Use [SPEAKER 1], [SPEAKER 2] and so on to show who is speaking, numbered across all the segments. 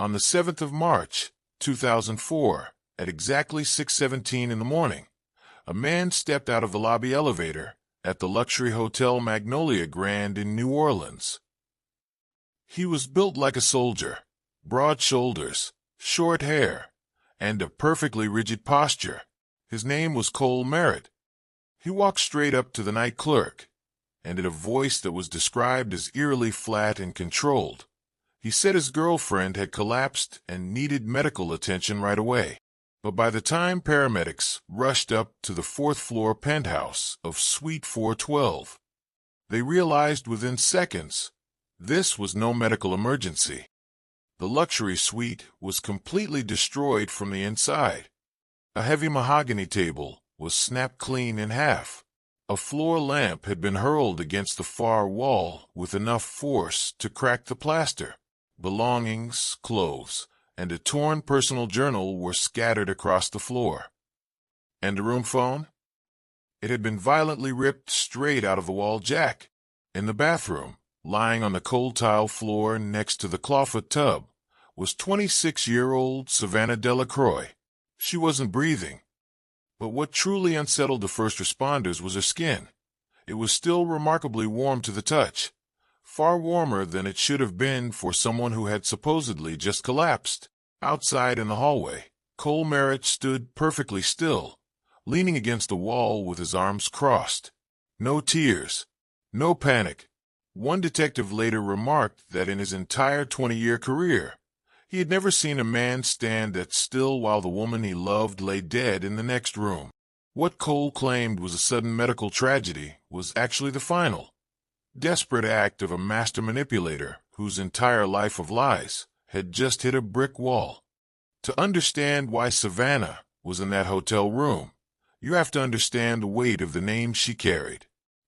[SPEAKER 1] On the 7th of March, 2004, at exactly 6:17 in the morning, a man stepped out of the lobby elevator at the luxury hotel Magnolia Grand in New Orleans. He was built like a soldier, broad shoulders, short hair, and a perfectly rigid posture. His name was Cole Merritt. He walked straight up to the night clerk, and in a voice that was described as eerily flat and controlled, he said his girlfriend had collapsed and needed medical attention right away. But by the time paramedics rushed up to the fourth-floor penthouse of Suite 412, they realized within seconds this was no medical emergency. The luxury suite was completely destroyed from the inside. A heavy mahogany table was snapped clean in half. A floor lamp had been hurled against the far wall with enough force to crack the plaster. Belongings, clothes, and a torn personal journal were scattered across the floor. And the room phone? It had been violently ripped straight out of the wall jack. In the bathroom, lying on the cold tile floor next to the clawfoot tub, was 26-year-old Savannah Delacroix. She wasn't breathing. But what truly unsettled the first responders was her skin. It was still remarkably warm to the touch, far warmer than it should have been for someone who had supposedly just collapsed. Outside in the hallway, Cole Merritt stood perfectly still, leaning against the wall with his arms crossed. No tears, no panic. One detective later remarked that in his entire 20-year career, he had never seen a man stand that still while the woman he loved lay dead in the next room. What Cole claimed was a sudden medical tragedy was actually the final, desperate act of a master manipulator whose entire life of lies had just hit a brick wall. To understand why Savannah was in that hotel room, you have to understand the weight of the name she carried.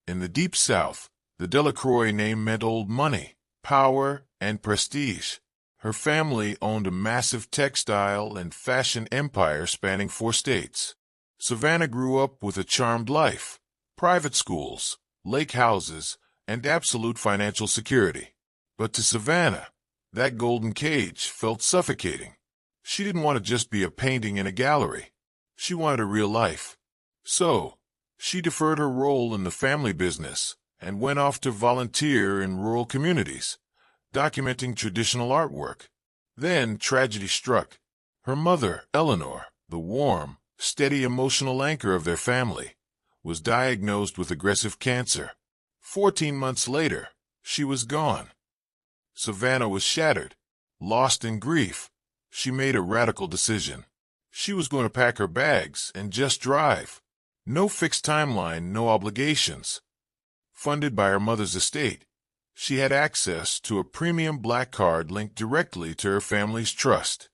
[SPEAKER 1] In the Deep South, the Delacroix name meant old money, power, and prestige. Her family owned a massive textile and fashion empire spanning 4 states. Savannah grew up with a charmed life, private schools, lake houses, and absolute financial security. But to Savannah, that golden cage felt suffocating. She didn't want to just be a painting in a gallery. She wanted a real life. So, she deferred her role in the family business and went off to volunteer in rural communities, documenting traditional artwork. Then tragedy struck. Her mother, Eleanor, the warm, steady emotional anchor of their family, was diagnosed with aggressive cancer. 14 months later, she was gone. Savannah was shattered, lost in grief. She made a radical decision. She was going to pack her bags and just drive. No fixed timeline, no obligations. Funded by her mother's estate, she had access to a premium black card linked directly to her family's trust.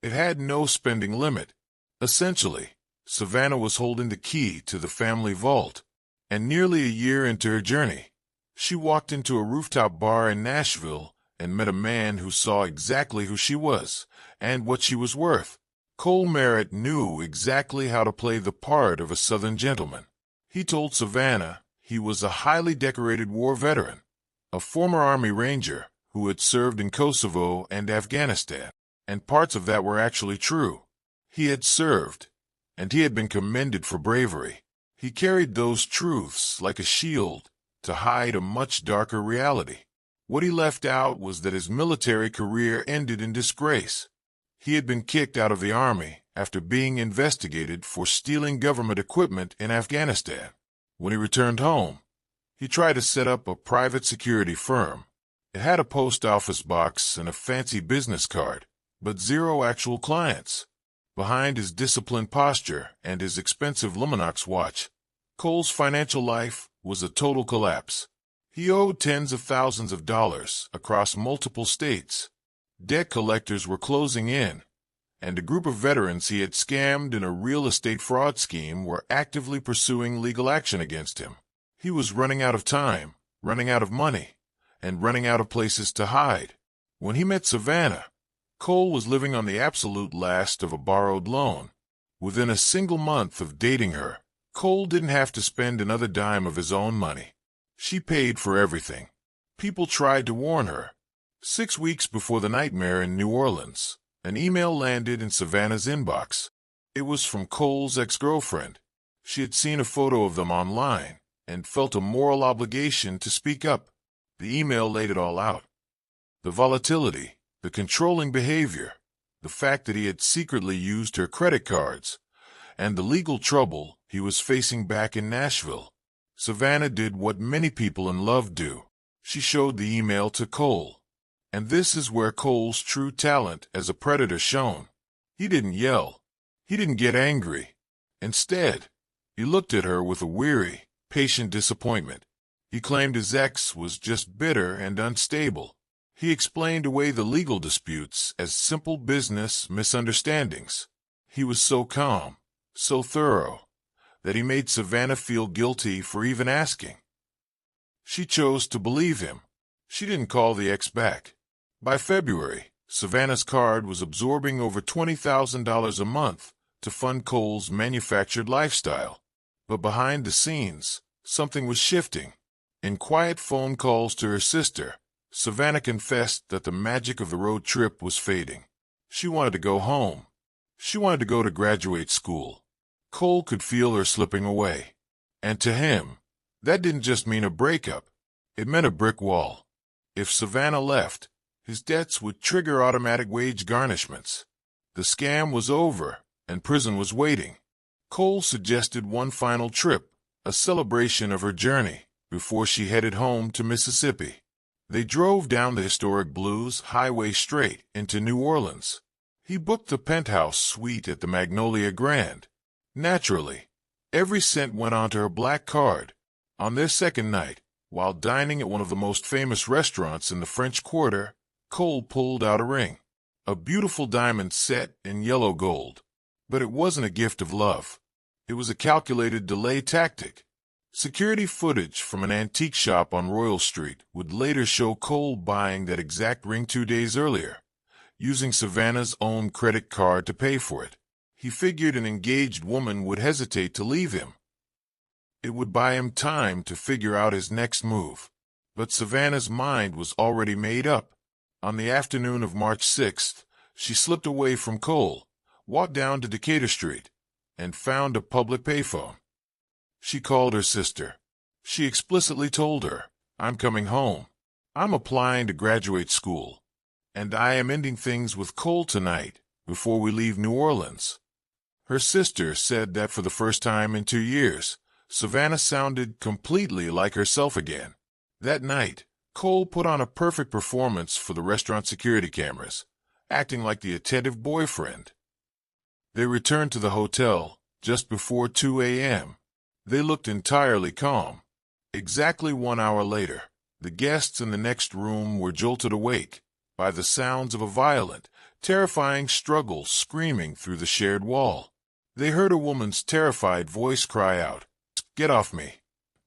[SPEAKER 1] It had no spending limit. Essentially, Savannah was holding the key to the family vault. And nearly a year into her journey, she walked into a rooftop bar in Nashville and met a man who saw exactly who she was and what she was worth. Cole Merritt knew exactly how to play the part of a Southern gentleman. He told Savannah he was a highly decorated war veteran, a former Army Ranger who had served in Kosovo and Afghanistan, and parts of that were actually true. He had served, and he had been commended for bravery. He carried those truths like a shield to hide a much darker reality. What he left out was that his military career ended in disgrace. He had been kicked out of the Army after being investigated for stealing government equipment in Afghanistan. When he returned home, he tried to set up a private security firm. It had a post office box and a fancy business card, but 0 actual clients. Behind his disciplined posture and his expensive Luminox watch, Cole's financial life was a total collapse. He owed tens of thousands of dollars across multiple states. Debt collectors were closing in, and a group of veterans he had scammed in a real estate fraud scheme were actively pursuing legal action against him. He was running out of time, running out of money, and running out of places to hide. When he met Savannah, Cole was living on the absolute last of a borrowed loan. Within a single month of dating her, Cole didn't have to spend another dime of his own money. She paid for everything. People tried to warn her, 6 weeks before the nightmare in New Orleans, an email landed in Savannah's inbox. It was from Cole's ex-girlfriend. She had seen a photo of them online and felt a moral obligation to speak up. The email laid it all out. The volatility, the controlling behavior, the fact that he had secretly used her credit cards, and the legal trouble he was facing back in Nashville. Savannah did what many people in love do. She showed the email to Cole. And this is where Cole's true talent as a predator shone. He didn't yell. He didn't get angry. Instead, he looked at her with a weary, patient disappointment. He claimed his ex was just bitter and unstable. He explained away the legal disputes as simple business misunderstandings. He was so calm, so thorough, that he made Savannah feel guilty for even asking. She chose to believe him. She didn't call the ex back. By February, Savannah's card was absorbing over $20,000 a month to fund Cole's manufactured lifestyle. But behind the scenes, something was shifting. In quiet phone calls to her sister, Savannah confessed that the magic of the road trip was fading. She wanted to go home. She wanted to go to graduate school. Cole could feel her slipping away. And to him, that didn't just mean a breakup. It meant a brick wall. If Savannah left, his debts would trigger automatic wage garnishments. The scam was over, and prison was waiting. Cole suggested one final trip, a celebration of her journey, before she headed home to Mississippi. They drove down the historic Blues Highway straight into New Orleans. He booked the penthouse suite at the Magnolia Grand. Naturally, every cent went onto her black card. On their second night, while dining at one of the most famous restaurants in the French Quarter, Cole pulled out a ring, a beautiful diamond set in yellow gold. But it wasn't a gift of love. It was a calculated delay tactic. Security footage from an antique shop on Royal Street would later show Cole buying that exact ring 2 days earlier, using Savannah's own credit card to pay for it. He figured an engaged woman would hesitate to leave him. It would buy him time to figure out his next move. But Savannah's mind was already made up. On the afternoon of March 6th, she slipped away from Cole, walked down to Decatur Street, and found a public payphone. She called her sister. She explicitly told her, "I'm coming home. I'm applying to graduate school, and I am ending things with Cole tonight before we leave New Orleans." Her sister said that for the first time in 2 years, Savannah sounded completely like herself again. That night, Cole put on a perfect performance for the restaurant security cameras, acting like the attentive boyfriend. They returned to the hotel just before 2 a.m. They looked entirely calm. Exactly 1 hour later, the guests in the next room were jolted awake by the sounds of a violent, terrifying struggle screaming through the shared wall. They heard a woman's terrified voice cry out, "Get off me."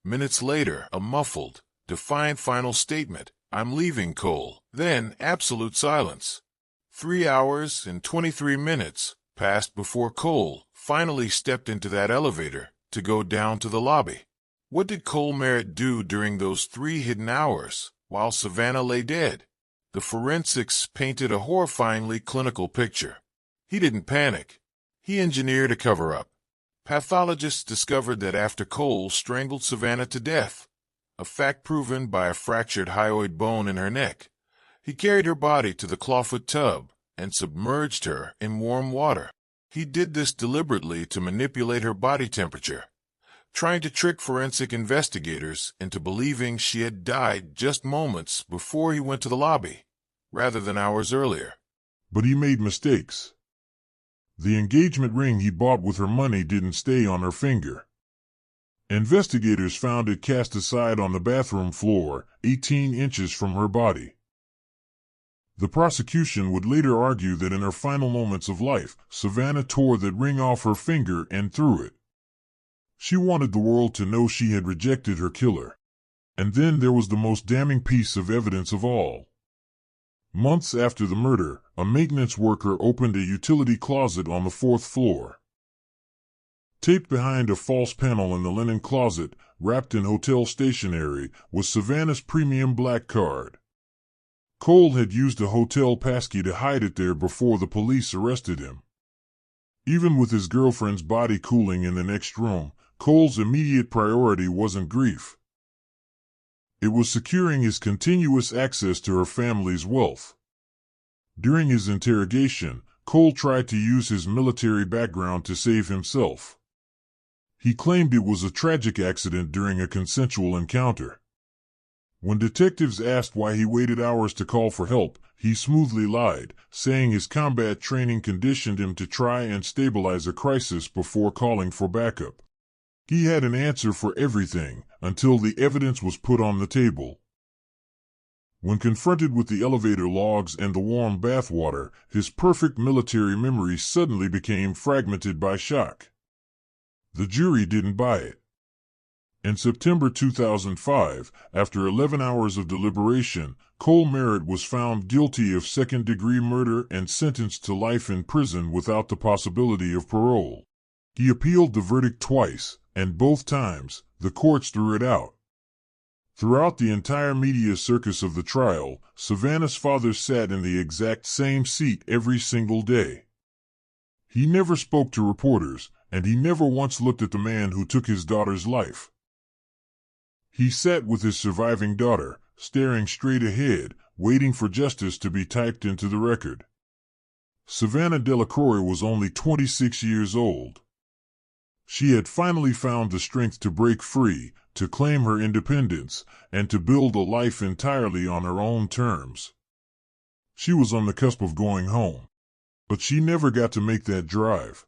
[SPEAKER 1] Minutes later, a muffled, defiant final statement, "I'm leaving, Cole." Then absolute silence. 3 hours and 23 minutes passed before Cole finally stepped into that elevator to go down to the lobby. What did Cole Merritt do during those 3 hidden hours while Savannah lay dead? The forensics painted a horrifyingly clinical picture. He didn't panic. He engineered a cover-up. Pathologists discovered that after Cole strangled Savannah to death, a fact proven by a fractured hyoid bone in her neck, he carried her body to the clawfoot tub and submerged her in warm water. He did this deliberately to manipulate her body temperature, trying to trick forensic investigators into believing she had died just moments before he went to the lobby, rather than hours earlier.
[SPEAKER 2] But he made mistakes. The engagement ring he bought with her money didn't stay on her finger. Investigators found it cast aside on the bathroom floor, 18 inches from her body. The prosecution would later argue that in her final moments of life, Savannah tore that ring off her finger and threw it. She wanted the world to know she had rejected her killer. And then there was the most damning piece of evidence of all. Months after the murder, a maintenance worker opened a utility closet on the 4th floor. Taped behind a false panel in the linen closet, wrapped in hotel stationery, was Savannah's premium black card. Cole had used a hotel passkey to hide it there before the police arrested him. Even with his girlfriend's body cooling in the next room, Cole's immediate priority wasn't grief. It was securing his continuous access to her family's wealth. During his interrogation, Cole tried to use his military background to save himself. He claimed it was a tragic accident during a consensual encounter. When detectives asked why he waited hours to call for help, he smoothly lied, saying his combat training conditioned him to try and stabilize a crisis before calling for backup. He had an answer for everything, until the evidence was put on the table. When confronted with the elevator logs and the warm bath water, his perfect military memory suddenly became fragmented by shock. The jury didn't buy it. In September 2005, after 11 hours of deliberation, Cole Merritt was found guilty of second-degree murder and sentenced to life in prison without the possibility of parole. He appealed the verdict twice, and both times, the courts threw it out. Throughout the entire media circus of the trial, Savannah's father sat in the exact same seat every single day. He never spoke to reporters, and he never once looked at the man who took his daughter's life. He sat with his surviving daughter, staring straight ahead, waiting for justice to be typed into the record. Savannah Delacroix was only 26 years old. She had finally found the strength to break free, to claim her independence, and to build a life entirely on her own terms. She was on the cusp of going home. But she never got to make that drive.